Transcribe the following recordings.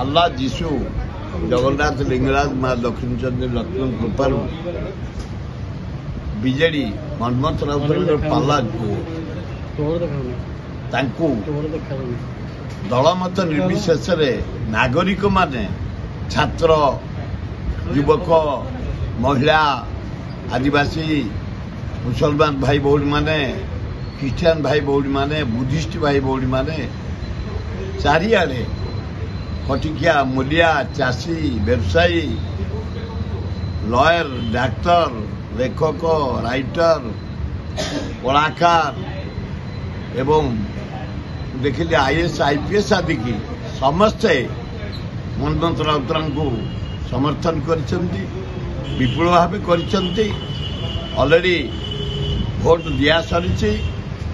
अल्लाह जीशु जगन्नाथ लिंगराज माँ दक्षिण चंद्र रत्न कृपार बीजेडी मनमोहन राउतर पाला दलमत निर्विशेष नागरिक माने छात्र युवक महिला आदिवासी मुसलमान भाई भौणी माने ख्रीस्टियान भाई भौणी माने बुद्धिस्ट भाई भौणी माने चारिआडे खटिकिया मूलिया चाषी व्यवसायी लॉयर डाक्तर लेखक राइटर कलाकार एवं देखिले आईएएस आईपीएस आदि की समस्ते मनमोहन राउतर को समर्थन करछंती विपुल भाव करछंती ऑलरेडी भोट दिया सरी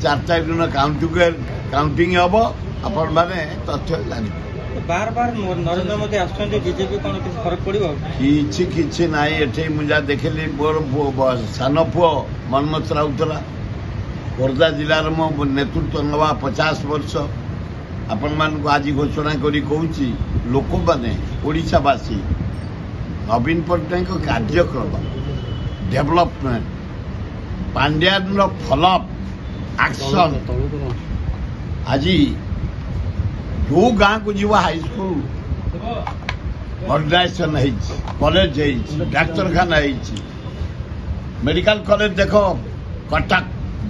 4 दिन काउंटिंग हम आपण माने तथ्य जानी बार बार नरेंद्र मोदी आसुँच बीजेपी कौन किसी फरक पड़ो कि नाई एठे मुझा देखिली मोर सान पुओ मनमोहन राउतरा खोर्धा जिलार मो नेतृत्व नवा 50 वर्ष आपण मान आज घोषणा करी कहूची लोक माने ओडिशावासी नवीन पट्टनायक कार्यक्रम डेवलपमेंट पांड्यान फॉलोअप एक्शन आज जो गाँव को जीव हाईस्कल मॉडर्नाइजेशन कॉलेज डाक्तरखाना मेडिकल कॉलेज देख कटक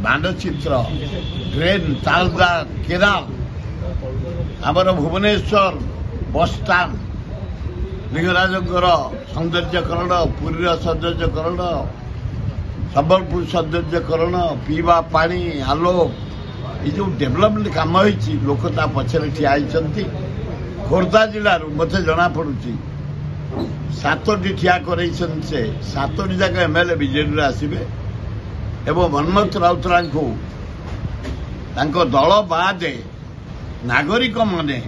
मानचित्र ट्रेन तालदा केराल आमर भुवनेश्वर बस स्टाण्ड लिंगराजंकर सौंदर्यकरण पुरी सौंदर्यकरण संबलपुर सौंदर्यकरण पीवा पानी आलोक ये जो डेवलपमेंट कम होती लोक पछरे ठिया खोर्धा जिलूर मत जना पड़ी 7टी ठिया कर 7टी जाक एमएलए बीजेडी आसवे एवं मनमोहन राउतरा को दल बादे नागरिक माने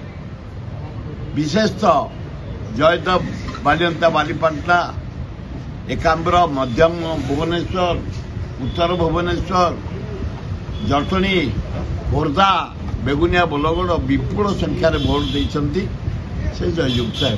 विशेषतः जयदेव बालियंता बालीपाटना एकाम्बर मध्यम भुवनेश्वर उत्तर भुवनेश्वर जटणी खोर्धा बेगुनिया बोलगड़ विपुल संख्यार भोट देते से जययुक्त है।